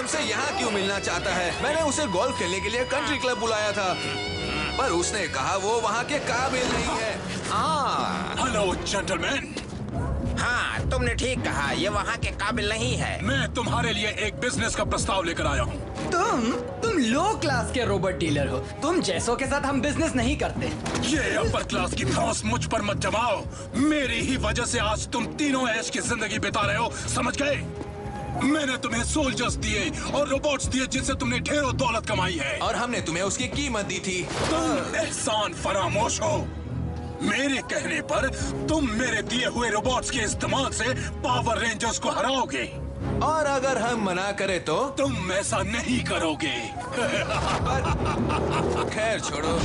हमसे यहाँ क्यों मिलना चाहता है? मैंने उसे गोल्फ खेलने के लिए कंट्री क्लब बुलाया था, पर उसने कहा वो वहाँ के काबिल नहीं है। Hello gentleman. हाँ, तुमने ठीक कहा, ये वहाँ के काबिल नहीं है। मैं तुम्हारे लिए एक बिजनेस का प्रस्ताव लेकर आया हूँ। तुम लो क्लास के रोबोट डीलर हो। तुम जैसों के साथ हम बिजनेस नहीं करते। ये अपर क्लास की धौंस मुझ पर मत जमाओ। मेरी ही वजह से आज तुम तीनों ऐश की जिंदगी बिता रहे हो, समझ गए? मैंने तुम्हें सोल्जर्स दिए और रोबोट्स दिए जिनसे तुमने ढेरों दौलत कमाई है, और हमने तुम्हें उसकी कीमत दी थी। तुम एहसान फरामोश हो। मेरे कहने पर तुम मेरे दिए हुए रोबोट्स के इस्तेमाल से पावर रेंजर्स को हराओगे, और अगर हम मना करें तो तुम ऐसा नहीं करोगे। खैर छोड़ो।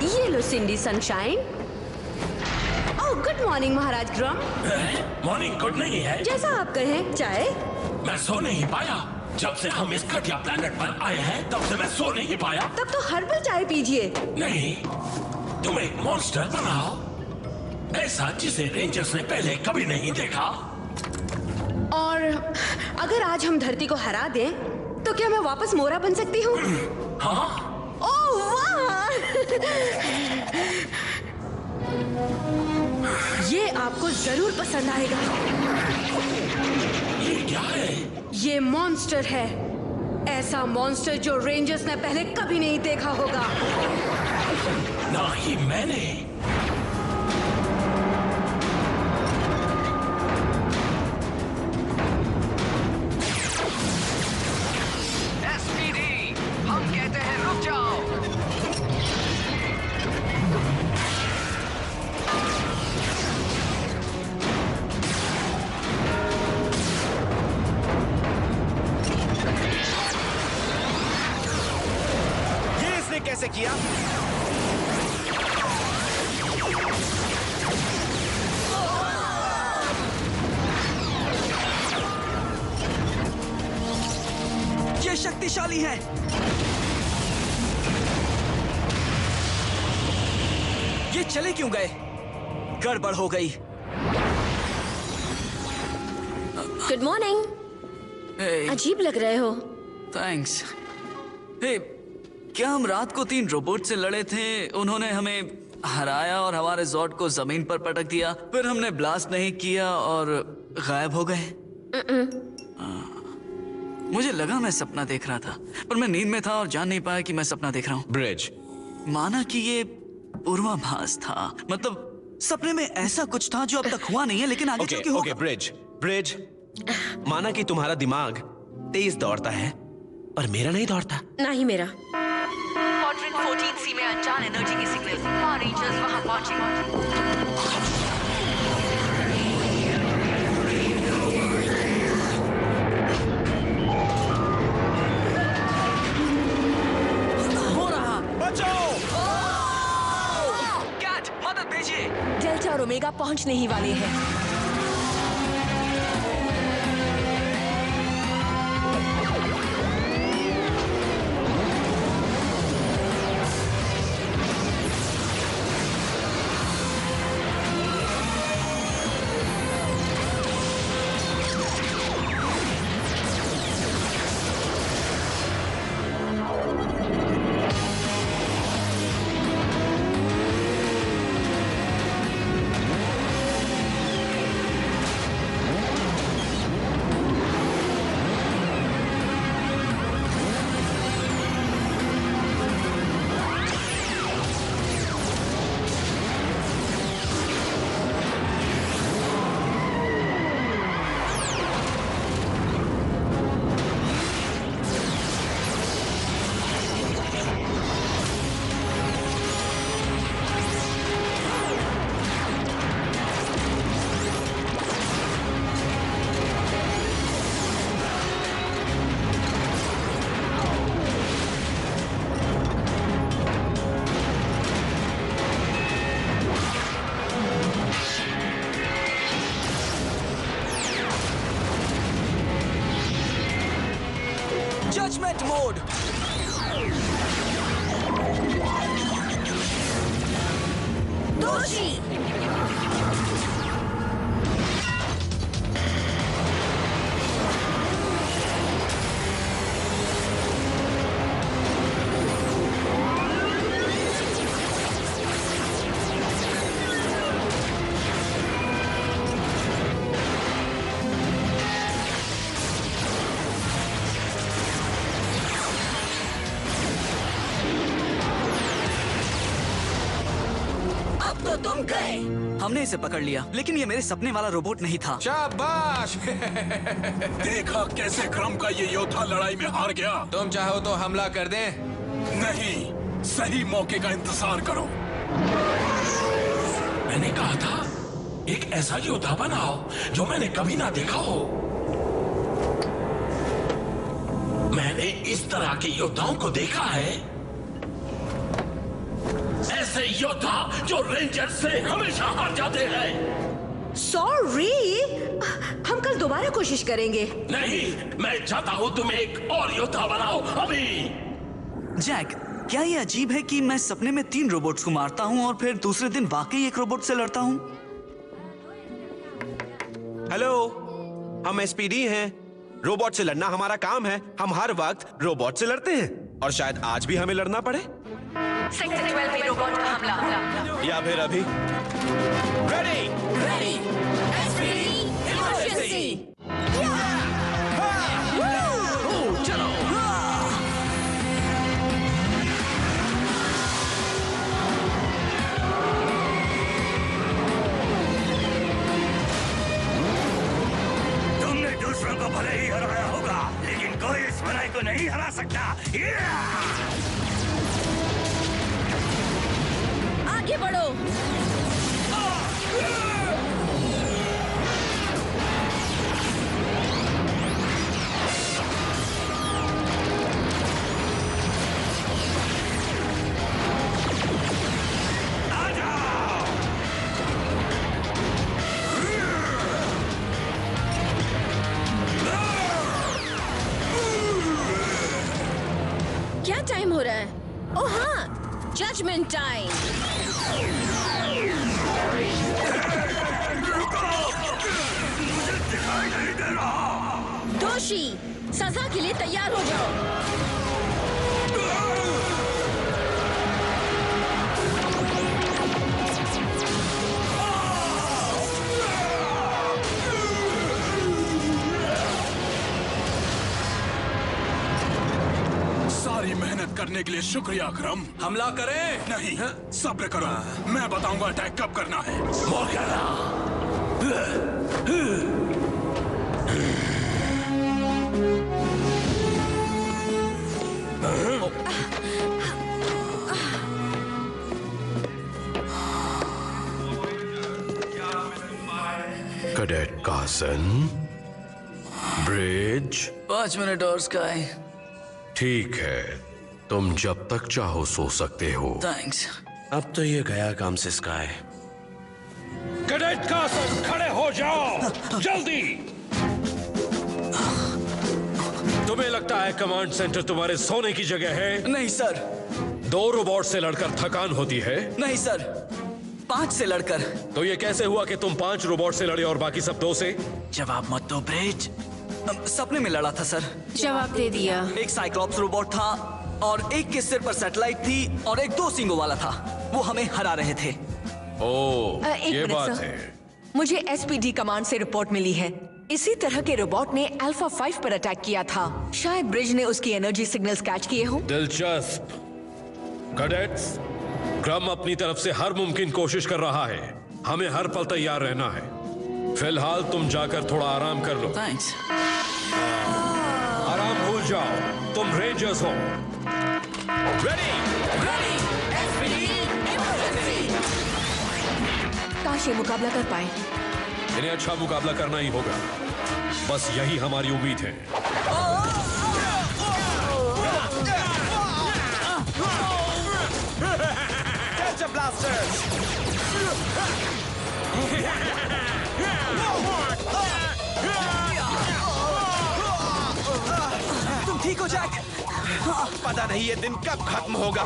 ये लो सिंडी सनशाइन। ओह, गुड मॉर्निंग महाराज ग्रम। मॉर्निंग गुड नहीं है। जैसा आप कहें। चाय? मैं सो नहीं पाया। जब से हम इस घटिया प्लेनेट पर आए हैं तब से मैं सो नहीं पाया। तब तो हर्बल चाय पीजिए। नहीं, तुम एक मॉन्स्टर बनाओ, ऐसा जिसे रेंजर्स ने पहले कभी नहीं देखा। और अगर आज हम धरती को हरा दें तो क्या मैं वापस मोरा बन सकती हूँ? हाँ। ओह वाह! ये आपको जरूर पसंद आएगा। ये क्या है? ये मॉन्स्टर है, ऐसा मॉन्स्टर जो रेंजर्स ने पहले कभी नहीं देखा होगा। ना ही मैंने। एसपीडी, हम कहते हैं रुक जाओ। ये इसने कैसे किया? ये शक्तिशाली है। ये चले क्यों गए? गड़बड़ हो गई। Good morning. अजीब लग रहे हो। थैंक्स। हे, क्या हम रात को 3 रोबोट से लड़े थे? उन्होंने हमें हराया और हमारे जॉर्ड को जमीन पर पटक दिया, फिर हमने ब्लास्ट नहीं किया और गायब हो गए। मुझे लगा मैं सपना देख रहा था, पर मैं नींद में था और जान नहीं पाया कि मैं सपना देख रहा हूँ। ब्रिज, माना कि ये पूर्वाभास था, मतलब सपने में ऐसा कुछ था जो अब तक हुआ नहीं है, लेकिन आगे चल के होगा। ब्रिज, माना कि तुम्हारा दिमाग तेज दौड़ता है और मेरा नहीं दौड़ता। ना ही मेरा। क्वाड्रेंट 14C में अनजान एनर्जी की सिग्नल। पावर रेंजर्स वहां पहुंचे। कैट, मदद भेजिए। डेल्टा और ओमेगा पहुंचने ही वाले हैं। Judgment mode. दोषी। तुम गए। हमने इसे पकड़ लिया, लेकिन ये मेरे सपने वाला रोबोट नहीं था। शाबाश। देखा कैसे क्रम का ये योद्धा लड़ाई में हार गया। तुम चाहो तो हमला कर दें। नहीं, सही मौके का इंतजार करो। मैंने कहा था एक ऐसा योद्धा बनाओ जो मैंने कभी ना देखा हो। मैंने इस तरह के योद्धाओं को देखा है, ऐसे योद्धा जो रेंजर से हमेशा हार जाते हैं। सॉरी, हम कल दोबारा कोशिश करेंगे। नहीं, मैं चाहता हूं तुम एक और योद्धा बनाओ अभी। जैक, क्या ये अजीब है कि मैं सपने में 3 रोबोट्स को मारता हूँ और फिर दूसरे दिन वाकई एक रोबोट से लड़ता हूँ? हेलो, हम एसपीडी हैं। रोबोट से लड़ना हमारा काम है। हम हर वक्त रोबोट से लड़ते हैं और शायद आज भी हमें लड़ना पड़े, सेक्टर 12 में रोबोट का हमला। या फिर अभी। Ready, ready, SPD, emergency. चलो। तुमने दूसरों को भले ही हराया होगा, लेकिन कोई इस बनाई को नहीं हरा सकता। आगे बढ़ो। क्या टाइम हो रहा है? ओह हाँ, जजमेंट टाइम। मुझे दिखाई नहीं दे रहा। दोषी, सजा के लिए तैयार हो जाओ। सारी मेहनत करने के लिए शुक्रिया अकरम। हमला करें। नहीं, सब्र करो, मैं बताऊंगा अटैक कब करना है। मोर्गना, कैडेट कार्सन, ब्रिज। 5 मिनट और स्काई। ठीक है, तुम जब तक चाहो सो सकते हो। थैंक्स। अब तो ये गया काम से स्काई। कैडेट कार्सन, खड़े हो जाओ जल्दी। तुम्हें लगता है कमांड सेंटर तुम्हारे सोने की जगह है? नहीं सर। 2 रोबोट से लड़कर थकान होती है? नहीं सर, 5 से लड़कर। तो ये कैसे हुआ कि तुम 5 रोबोट से लड़े और बाकी सब 2 से? जवाब मत दो ब्रिज। सपने में लड़ा था सर। जवाब दे दिया। एक साइक्लॉप्स रोबोट था और एक के सिर पर सैटेलाइट थी और एक 2 सींगों वाला था। वो हमें हरा रहे थे। ओह, एक ये मिनट बात सर। है। मुझे एसपीडी कमांड से रिपोर्ट मिली है। इसी तरह के रोबोट ने अल्फा 5 पर अटैक किया था। शायद ब्रिज ने उसकी एनर्जी सिग्नल्स कैच किए हों। दिलचस्प। कैडेट्स, क्रम अपनी तरफ से हर मुमकिन कोशिश कर रहा है। हमें हर पल तैयार रहना है। फिलहाल तुम जाकर थोड़ा आराम कर लो। थैंक्स। आराम भूल जाओ, तुम रेंजर्स हो। रेडी, काश ये मुकाबला कर पाए। इन्हें अच्छा मुकाबला करना ही होगा। बस यही हमारी उम्मीद है। Catch a blasters. तुम ठीक हो जैक? पता नहीं ये दिन कब खत्म होगा।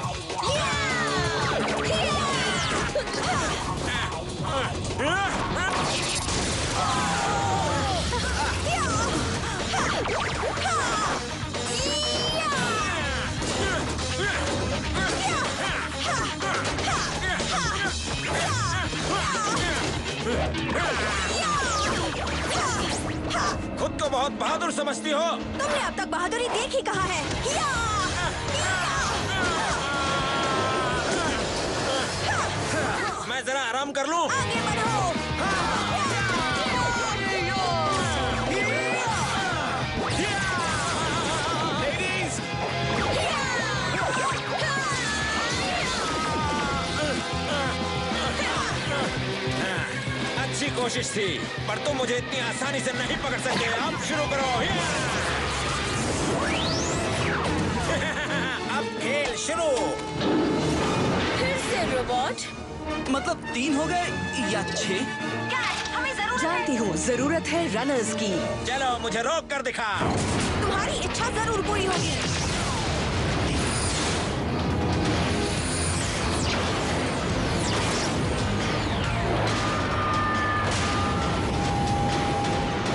खुद को बहुत बहादुर समझती हो? तुमने अब तक बहादुरी देख ही कहा है। मैं जरा आराम कर लूं? आगे बढ़ो। लेडीज, अच्छी कोशिश थी, पर तुम मुझे इतनी आसानी से नहीं पकड़ सकते। अब शुरू करो। अब खेल शुरू। फिर से रोबोट। मतलब 3 हो गए या 6? हमें जरूर जानती हूँ, जरूरत है रनर्स की। चलो मुझे रोक कर दिखाओ। तुम्हारी इच्छा जरूर पूरी होगी।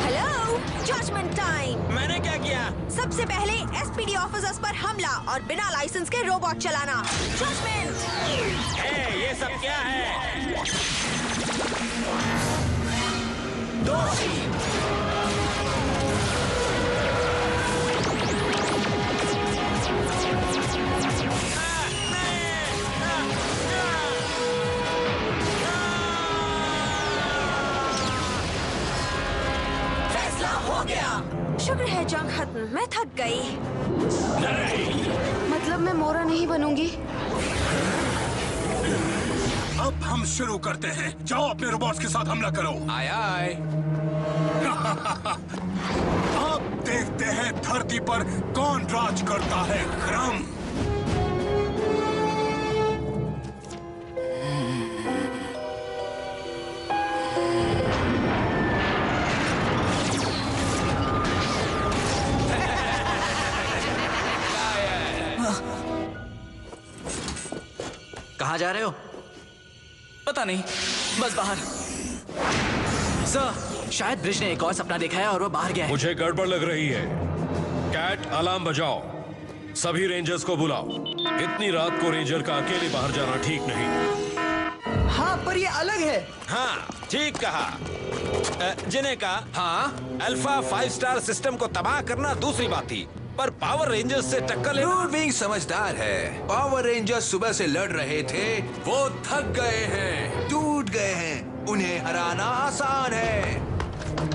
Hello, judgment time. मैंने क्या किया? सबसे पहले एसपीडी ऑफिसर्स पर हमला और बिना लाइसेंस के रोबोट चलाना। जजमेंट। ये सब क्या है? फैसला हो गया। शुक्र है जंग खत्म। मैं थक गई। मतलब मैं मोरा नहीं बनूंगी? अब हम शुरू करते हैं। जाओ अपने रोबोट्स के साथ हमला करो। आय आय। अब देखते हैं धरती पर कौन राज करता है। क्रम। कहाँ जा रहे हो? पता नहीं, बस बाहर। सर, शायद ब्रिज ने एक और सपना देखा है और वो बाहर गया है। मुझे गड़बड़ लग रही है। कैट, अलार्म बजाओ। सभी रेंजर्स को बुलाओ। इतनी रात को रेंजर का अकेले बाहर जाना ठीक नहीं। हाँ, पर ये अलग है। हाँ, ठीक कहा। जिन्हें कहा, हाँ, अल्फा 5 स्टार सिस्टम को तबाह करना दूसरी बात थी, पर पावर रेंजर्स से टक्कर लेना। ब्रूड विंग समझदार है। पावर रेंजर्स सुबह से लड़ रहे थे, वो थक गए हैं, टूट गए हैं। उन्हें हराना आसान है।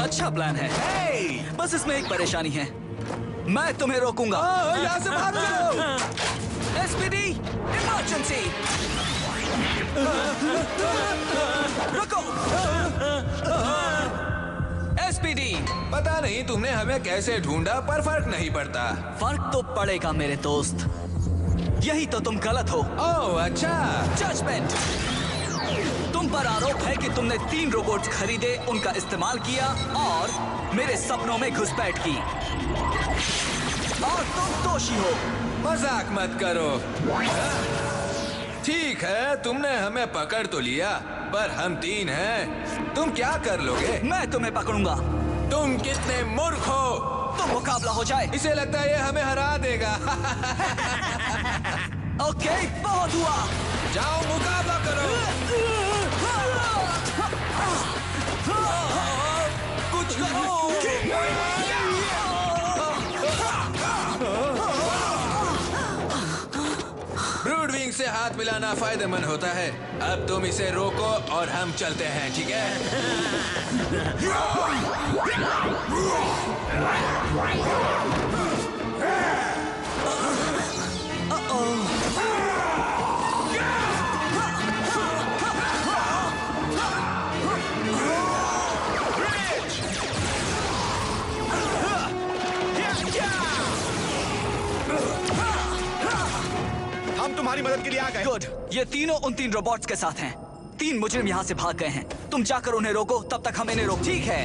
अच्छा प्लान है। hey! बस इसमें एक परेशानी है। मैं तुम्हें रोकूंगा। यहाँ से भाग जाओ। SPD, emergency. रुको। एसपीडी। पता नहीं तुमने हमें कैसे ढूंढा, पर फर्क नहीं पड़ता। फर्क तो पड़ेगा मेरे दोस्त। यही तो तुम गलत हो। ओह अच्छा। जजमेंट। तुम पर आरोप है कि तुमने 3 रोबोट्स खरीदे, उनका इस्तेमाल किया और मेरे सपनों में घुसपैठ की। और तुम दोषी हो। मजाक मत करो। ठीक है, तुमने हमें पकड़ तो लिया, पर हम 3 हैं। तुम क्या कर लोगे? मैं तुम्हें पकड़ूंगा। तुम कितने मूर्ख हो। तो मुकाबला हो जाए। इसे लगता है ये हमें हरा देगा। ओके, बहुत हुआ। जाओ मुकाबला करो। कुछ करो। ब्रूड विंग से हाथ मिलाना फायदेमंद होता है। अब तुम इसे रोको और हम चलते हैं, ठीक है? हम तुम्हारी मदद के लिए आ गए। गुड। ये तीनों उन 3 रोबोट्स के साथ हैं। 3 मुजरिम यहाँ से भाग गए हैं। तुम जाकर उन्हें रोको, तब तक हम इन्हें रोक। ठीक है।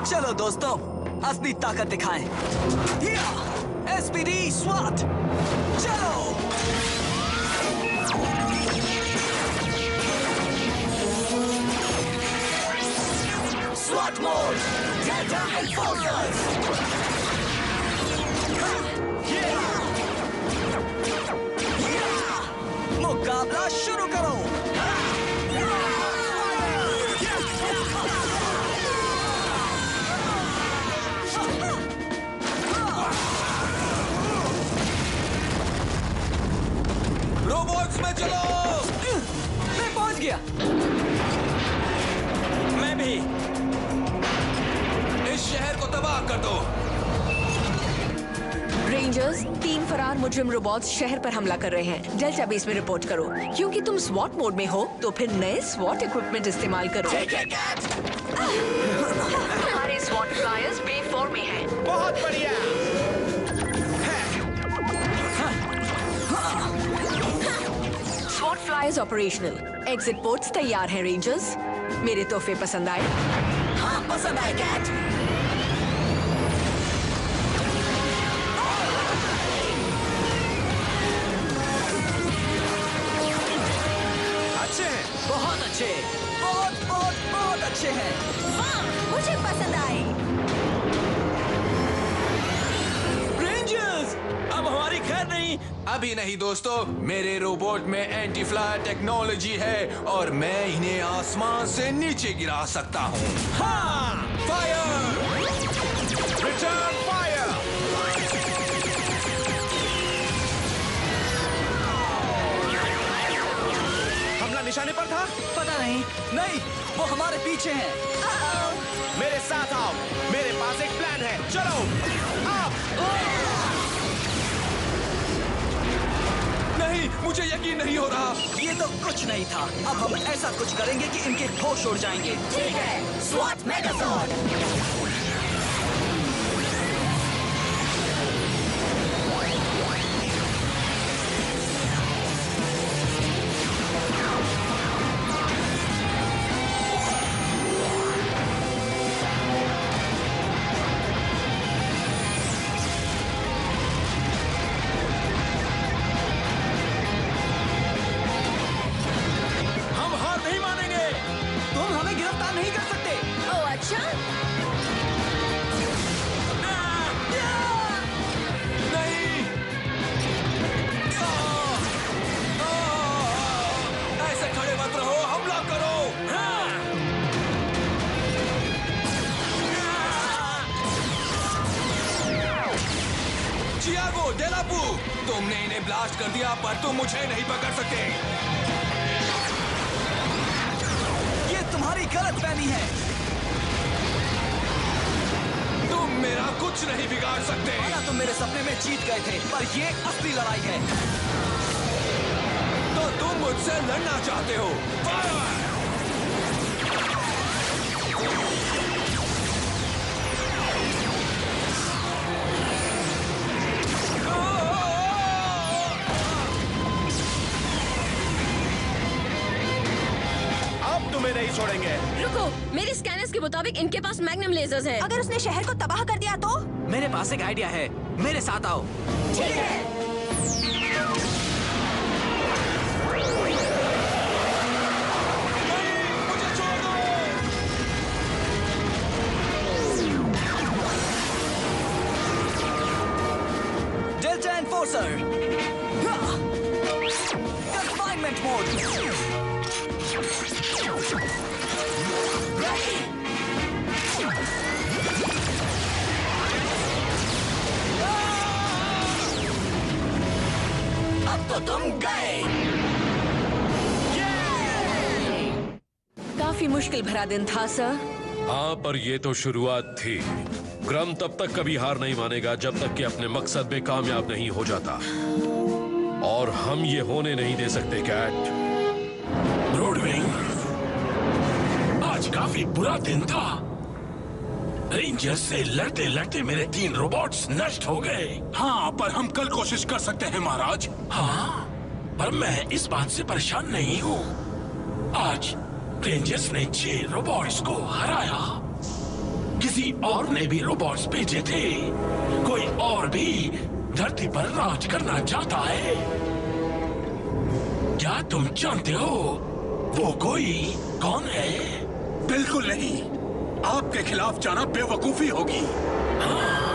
चलो दोस्तों, असली ताकत दिखाएं। एसपीडी स्वाट, चलो। स्वाट मोड, डेल्टा एनफोर्सर्स। मुकाबला शुरू करो। रोबोट्स में चलो। कर दो। रेंजर्स, 3 फरार मुजरिम रोबोट्स शहर पर हमला कर रहे हैं। डेल्टा बेस में रिपोर्ट करो। क्योंकि तुम स्वॉट मोड में हो तो फिर नए स्वॉट इक्विपमेंट इस्तेमाल करो। हमारे स्वॉट फ्लायर्स बे 4 में हैं। बहुत बढ़िया। स्वॉट फ्लायर्स ऑपरेशनल। एग्जिट पोर्ट्स तैयार हैं रेंजर्स। मेरे तोहफे पसंद आए? हाँ, पसंद आए कैट। अच्छे हैं, बहुत अच्छे, बहुत बहुत बहुत अच्छे हैं। हाँ, मुझे पसंद आए। रेंजर्स, अब हमारी खैर नहीं। अभी नहीं दोस्तों, मेरे रोबोट में एंटी फ्लायर टेक्नोलॉजी है और मैं इन्हें आसमान से नीचे गिरा सकता हूँ। हाँ, फायर! Return fire. हमला निशाने पर था। पता नहीं, नहीं, वो हमारे पीछे हैं। मेरे साथ आओ, मेरे पास एक प्लान है। चलो आप। नहीं, मुझे यकीन नहीं हो रहा। ये तो कुछ नहीं था। अब हम ऐसा कुछ करेंगे कि इनके होश उड़ जाएंगे। ठीक है, स्वॉट मेगाजॉर्ड। हम हार नहीं मानेंगे। तुम हमें गिरफ्तार नहीं कर सकते। ओह अच्छा? नहीं! ऐसे खड़े मत रहो, हमला करो। चियागो, डेलापू, तुमने इन्हें ब्लास्ट कर दिया पर तुम मुझे नहीं पकड़ सकते। ये तुम्हारी गलतफहमी है। तुम मेरा कुछ नहीं बिगाड़ सकते। माना तुम मेरे सपने में जीत गए थे, पर ये असली लड़ाई है। तो तुम मुझसे लड़ना चाहते हो? फायर! अब तुम्हें नहीं छोड़ेंगे। रुको, मेरे स्कैनर्स के मुताबिक इनके पास मैग्नम लेजर्स हैं। अगर उसने शहर को तबाह कर दिया तो? मेरे पास एक आइडिया है, मेरे साथ आओ। ठीक है। मुझे छोड़ दो। Delta enforcer, confinement mode. अब तो तुम गए। काफी मुश्किल भरा दिन था सर। हाँ, पर ये तो शुरुआत थी। ग्रम तब तक कभी हार नहीं मानेगा जब तक कि अपने मकसद में कामयाब नहीं हो जाता, और हम ये होने नहीं दे सकते कैट। ब्रॉडविंग, आज काफी बुरा दिन था। रेंजर्स से लड़ते लड़ते मेरे 3 रोबोट्स नष्ट हो गए। हाँ, पर हम कल कोशिश कर सकते हैं महाराज। हाँ, पर मैं इस बात से परेशान नहीं हूँ। आज रेंजर्स ने 6 रोबोट्स को हराया। किसी और ने भी रोबोट्स भेजे थे। कोई और भी धरती पर राज करना चाहता है। क्या तुम जानते हो वो कोई कौन है? बिल्कुल नहीं, आपके खिलाफ जाना बेवकूफी होगी। हाँ,